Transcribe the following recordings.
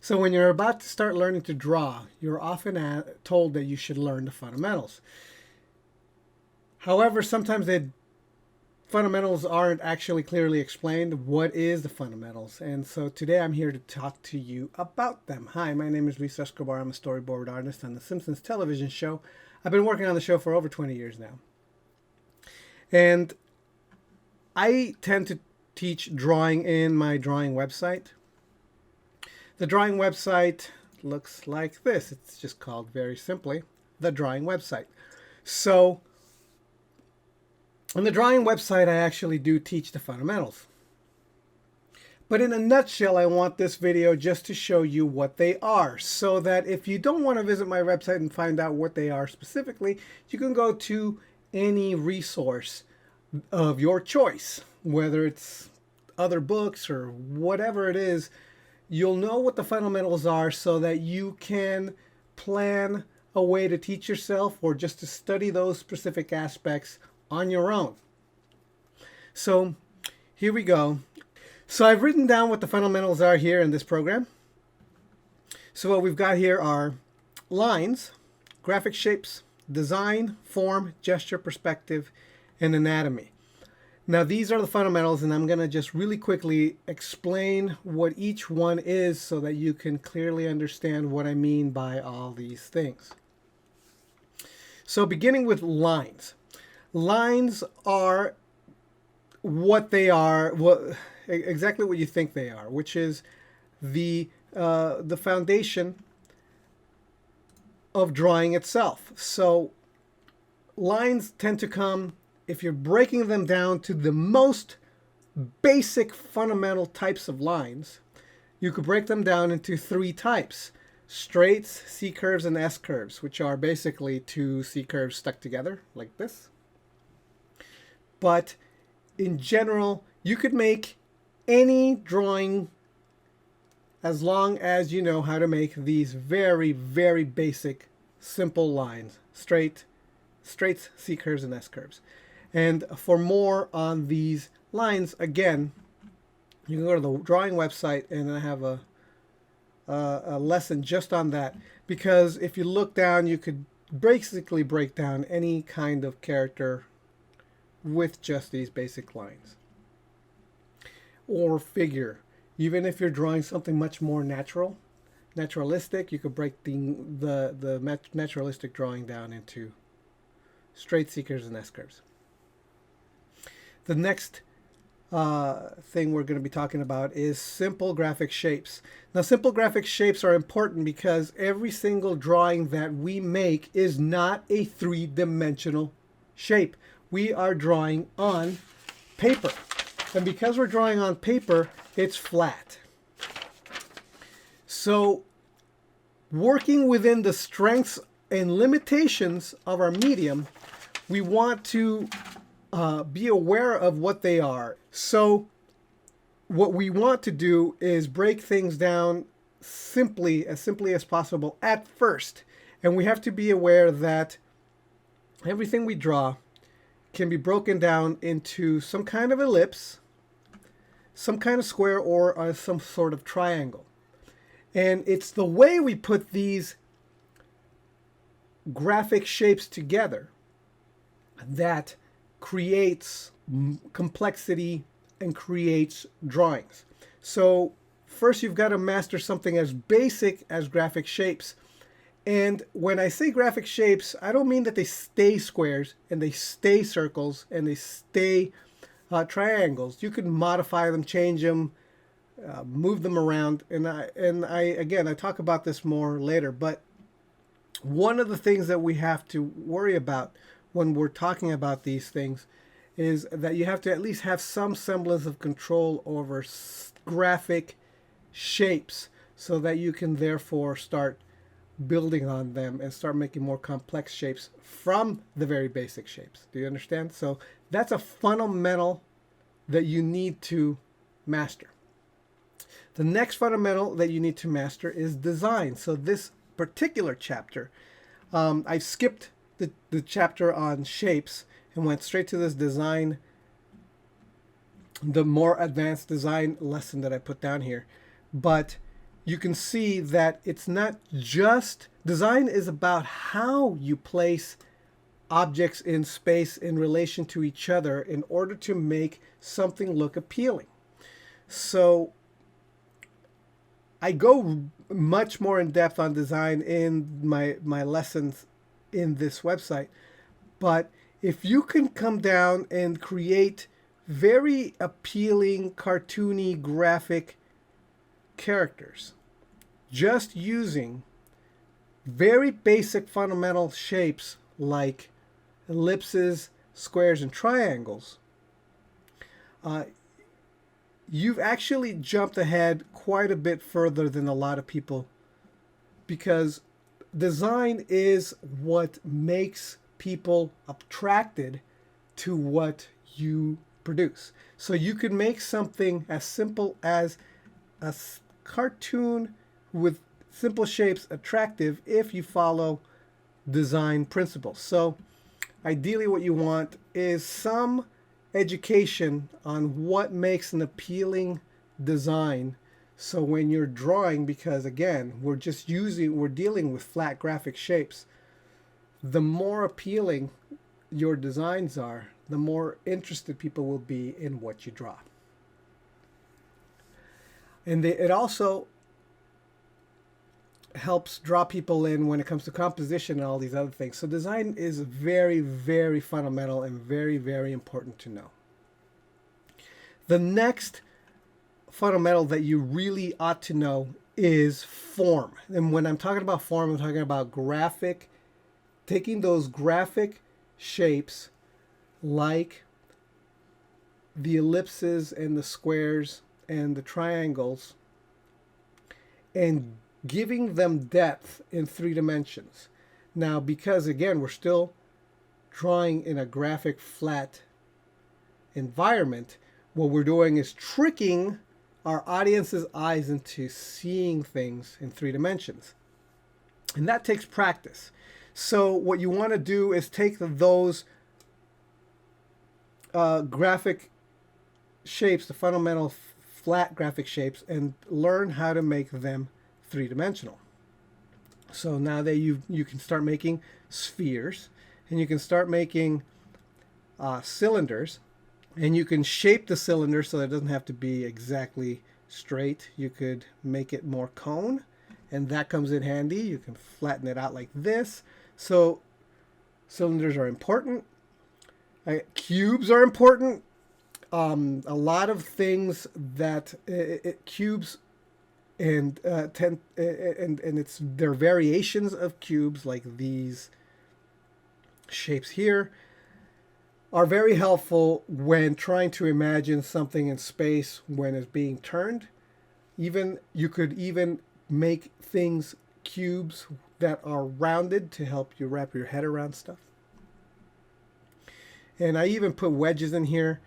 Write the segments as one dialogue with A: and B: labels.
A: So when you're about to start learning to draw, you're often told that you should learn the fundamentals. However, sometimes the fundamentals aren't actually clearly explained. What is the fundamentals? And so today I'm here to talk to you about them. Hi, my name is Escobar. I'm a storyboard artist on the Simpsons television show. I've been working on the show for over 20 years now. And I tend to teach drawing in my drawing website. The drawing website looks like this. It's just called very simply the drawing website. So on the drawing website, I actually do teach the fundamentals. But in a nutshell, I want this video just to show you what they are, so that if you don't want to visit my website and find out what they are specifically, you can go to any resource of your choice, whether it's other books or whatever it is. You'll know what the fundamentals are so that you can plan a way to teach yourself or just to study those specific aspects on your own. So here we go. So I've written down what the fundamentals are here in this program. So what we've got here are lines, graphic shapes, design, form, gesture, perspective, and anatomy. Now these are the fundamentals, and I'm going to just really quickly explain what each one is so that you can clearly understand what I mean by all these things. So beginning with lines. Lines are what they are, exactly what you think they are, which is the foundation of drawing itself. So lines tend to come, if you're breaking them down to the most basic fundamental types of lines, you could break them down into three types: straights, C-curves, and S-curves, which are basically two C-curves stuck together like this. But in general, you could make any drawing as long as you know how to make these very, very basic, simple lines: straights, C-curves, and S-curves. And for more on these lines, again, you can go to the drawing website, and I have a lesson just on that. Because if you look down, you could basically break down any kind of character with just these basic lines. Or figure. Even if you're drawing something much more naturalistic, you could break the naturalistic drawing down into straight, C-curves, and S-curves. The next thing we're going to be talking about is simple graphic shapes. Now, simple graphic shapes are important because every single drawing that we make is not a three-dimensional shape. We are drawing on paper. And because we're drawing on paper, it's flat. So working within the strengths and limitations of our medium, we want to be aware of what they are. So what we want to do is break things down simply as possible at first. And we have to be aware that everything we draw can be broken down into some kind of ellipse, some kind of square, or some sort of triangle. And it's the way we put these graphic shapes together that creates complexity and creates drawings. So first you've got to master something as basic as graphic shapes. And when I say graphic shapes, I don't mean that they stay squares and they stay circles and they stay triangles. You can modify them, change them, move them around. And I talk about this more later. But one of the things that we have to worry about when we're talking about these things is that you have to at least have some semblance of control over graphic shapes so that you can therefore start building on them and start making more complex shapes from the very basic shapes. Do you understand? So that's a fundamental that you need to master. The next fundamental that you need to master is design. So this particular chapter, I skipped the chapter on shapes and went straight to this design, the more advanced design lesson that I put down here. But you can see that it's not just design is about how you place objects in space in relation to each other in order to make something look appealing. So I go much more in depth on design in my lessons in this website. But if you can come down and create very appealing, cartoony, graphic characters, just using very basic fundamental shapes like ellipses, squares, and triangles, you've actually jumped ahead quite a bit further than a lot of people, because design is what makes people attracted to what you produce. So you can make something as simple as a cartoon with simple shapes attractive if you follow design principles. So ideally what you want is some education on what makes an appealing design. So when you're drawing, because again, we're dealing with flat graphic shapes, the more appealing your designs are, the more interested people will be in what you draw. And it also helps draw people in when it comes to composition and all these other things. So design is very, very fundamental and very, very important to know. The next fundamental that you really ought to know is form. And when I'm talking about form, I'm talking about taking those graphic shapes like the ellipses and the squares and the triangles and giving them depth in 3 dimensions. Now, because again, we're still drawing in a graphic flat environment, what we're doing is tricking our audience's eyes into seeing things in 3 dimensions. And that takes practice. So what you want to do is take those graphic shapes, the fundamental flat graphic shapes, and learn how to make them 3-dimensional. So now that you can start making spheres, and you can start making cylinders, and you can shape the cylinder so that it doesn't have to be exactly straight. You could make it more cone, and that comes in handy. You can flatten it out like this. So cylinders are important. Cubes are important. A lot of things that cubes and it's their variations of cubes, like these shapes here, are very helpful when trying to imagine something in space when it's being turned. You could even make things cubes that are rounded to help you wrap your head around stuff. And I even put wedges in here.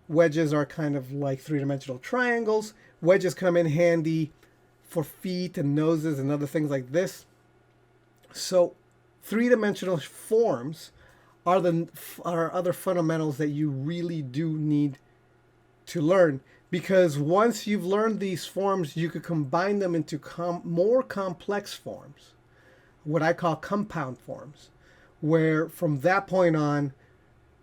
A: Wedges are kind of like 3-dimensional triangles. Wedges come in handy for feet and noses and other things like this. So 3-dimensional forms are other fundamentals that you really do need to learn, because once you've learned these forms, you could combine them into more complex forms, what I call compound forms, where from that point on,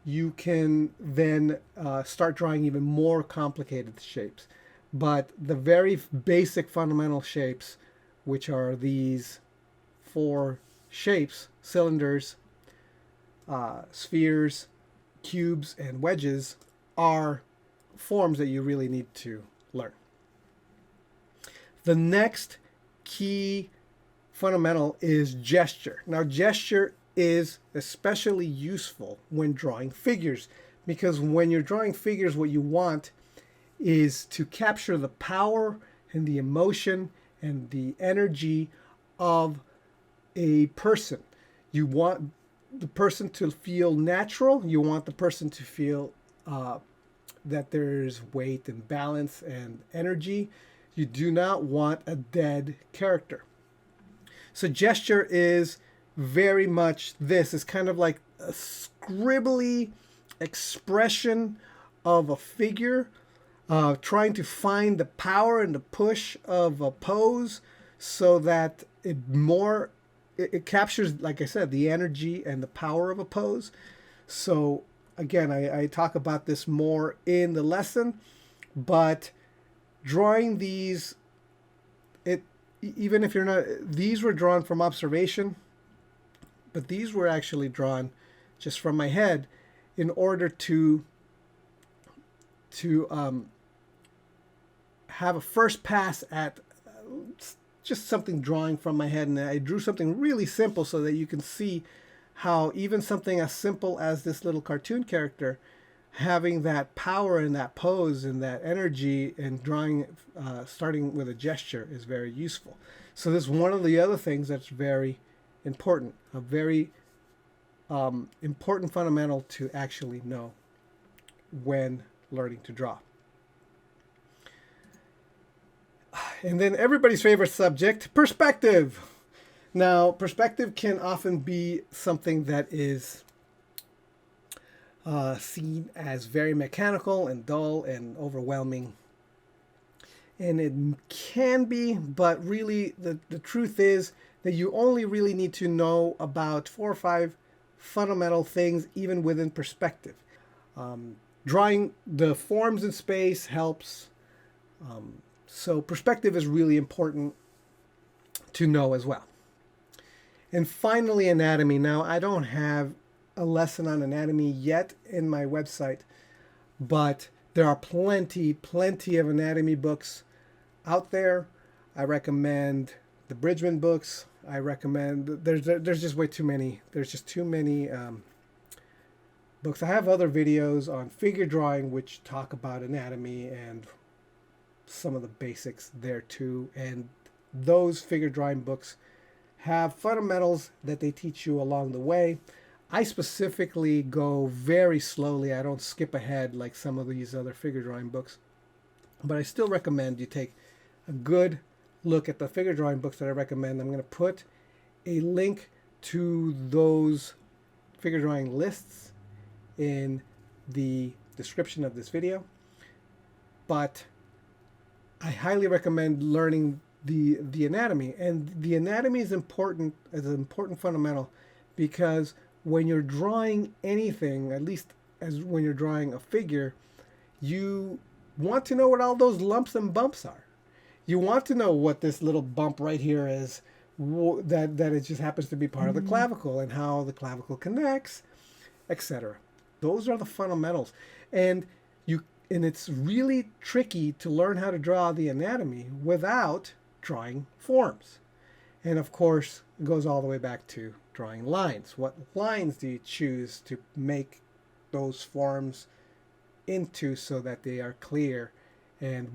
A: you can then start drawing even more complicated shapes. But the very basic fundamental shapes, which are these 4 shapes, cylinders, spheres, cubes, and wedges, are forms that you really need to learn. The next key fundamental is gesture. Now, gesture is especially useful when drawing figures, because when you're drawing figures, what you want is to capture the power and the emotion and the energy of a person. You want the person to feel natural. You want the person to feel that there's weight and balance and energy. You do not want a dead character. So gesture is very much this. It's kind of like a scribbly expression of a figure, trying to find the power and the push of a pose so that it captures, like I said, the energy and the power of a pose. So again, I talk about this more in the lesson, but drawing these, even if you're not, these were drawn from observation, but these were actually drawn just from my head in order to have a first pass at just something drawing from my head. And I drew something really simple so that you can see how even something as simple as this little cartoon character having that power and that pose and that energy and drawing, starting with a gesture, is very useful. So this is one of the other things that's very important, a very important fundamental to actually know when learning to draw. And then everybody's favorite subject, perspective. Now, perspective can often be something that is seen as very mechanical and dull and overwhelming. And it can be, but really the truth is that you only really need to know about 4 or 5 fundamental things even within perspective. Drawing the forms in space helps. So perspective is really important to know as well. And finally, anatomy. Now, I don't have a lesson on anatomy yet in my website, but there are plenty of anatomy books out there. I recommend the Bridgman books. I recommend, there's just way too many. There's just too many books. I have other videos on figure drawing which talk about anatomy and some of the basics there too. And those figure drawing books have fundamentals that they teach you along the way. I specifically go very slowly. I don't skip ahead like some of these other figure drawing books. But I still recommend you take a good look at the figure drawing books that I recommend. I'm going to put a link to those figure drawing lists in the description of this video. But I highly recommend learning the anatomy. And the anatomy is important as an important fundamental, because when you're drawing anything, at least as when you're drawing a figure, you want to know what all those lumps and bumps are. You want to know what this little bump right here is, that it just happens to be part of the clavicle, and how the clavicle connects, etc. Those are the fundamentals. And it's really tricky to learn how to draw the anatomy without drawing forms. And of course, it goes all the way back to drawing lines. What lines do you choose to make those forms into so that they are clear? And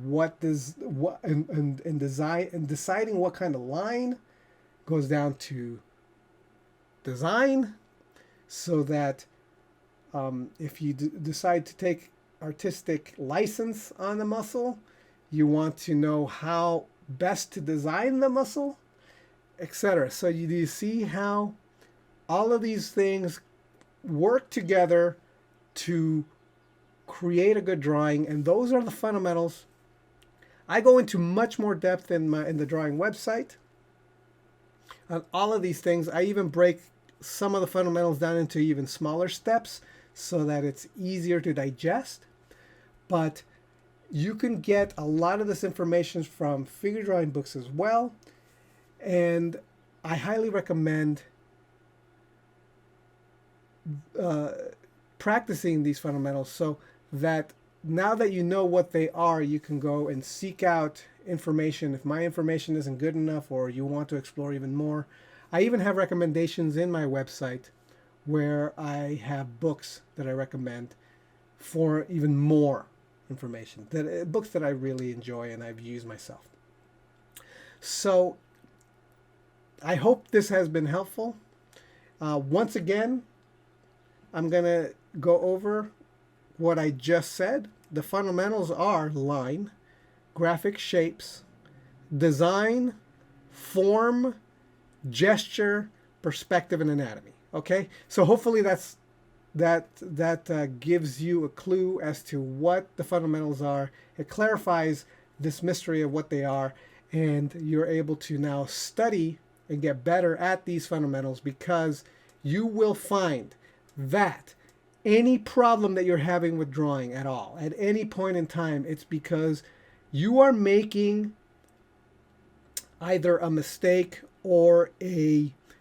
A: deciding what kind of line goes down to design, so that if you decide to take artistic license on the muscle, you want to know how best to design the muscle, etc. So do you see how all of these things work together to create a good drawing? And those are the fundamentals. I go into much more depth in the drawing website on all of these things. I even break some of the fundamentals down into even smaller steps so that it's easier to digest. But you can get a lot of this information from figure drawing books as well. And I highly recommend practicing these fundamentals, so that now that you know what they are, you can go and seek out information. If my information isn't good enough, or you want to explore even more, I even have recommendations in my website where I have books that I recommend for even more information, books that I really enjoy and I've used myself. So I hope this has been helpful. Once again, I'm going to go over what I just said. The fundamentals are line, graphic shapes, design, form, gesture, perspective, and anatomy. Okay, so hopefully that's that gives you a clue as to what the fundamentals are. It clarifies this mystery of what they are, and you're able to now study and get better at these fundamentals, because you will find that any problem that you're having with drawing at all, at any point in time, it's because you are making either a mistake or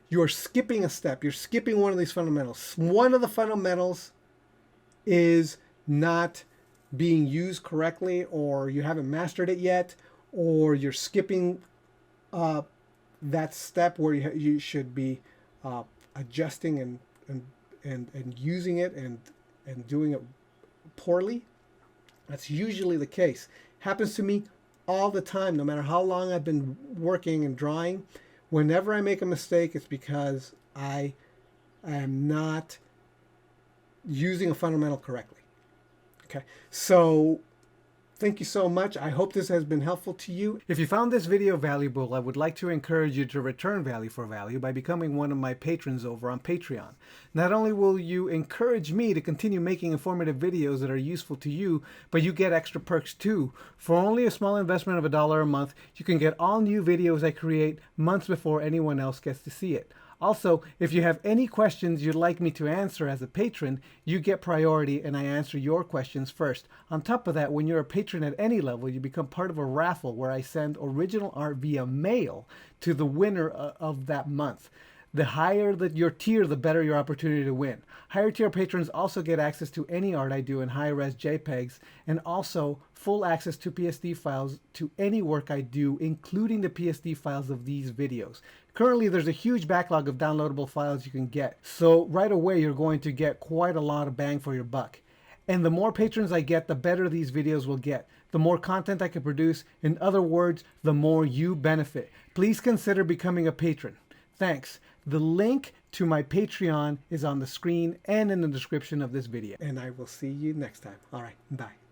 A: you're skipping a step. You're skipping one of these fundamentals. One of the fundamentals is not being used correctly, or you haven't mastered it yet, or you're skipping that step where you should be adjusting and using it and doing it poorly. That's usually the case. Happens to me all the time, no matter how long I've been working and drawing. Whenever I make a mistake, it's because I am not using a fundamental correctly. Okay, so thank you so much. I hope this has been helpful to you. If you found this video valuable, I would like to encourage you to return value for value by becoming one of my patrons over on Patreon. Not only will you encourage me to continue making informative videos that are useful to you, but you get extra perks too. For only a small investment of $1 a month, you can get all new videos I create months before anyone else gets to see it. Also, if you have any questions you'd like me to answer as a patron, you get priority and I answer your questions first. On top of that, when you're a patron at any level, you become part of a raffle where I send original art via mail to the winner of that month. The higher your tier, the better your opportunity to win. Higher tier patrons also get access to any art I do in high-res JPEGs, and also full access to PSD files to any work I do, including the PSD files of these videos. Currently, there's a huge backlog of downloadable files you can get, so right away you're going to get quite a lot of bang for your buck. And the more patrons I get, the better these videos will get. The more content I can produce. In other words, the more you benefit. Please consider becoming a patron. Thanks. The link to my Patreon is on the screen and in the description of this video. And I will see you next time. All right, bye.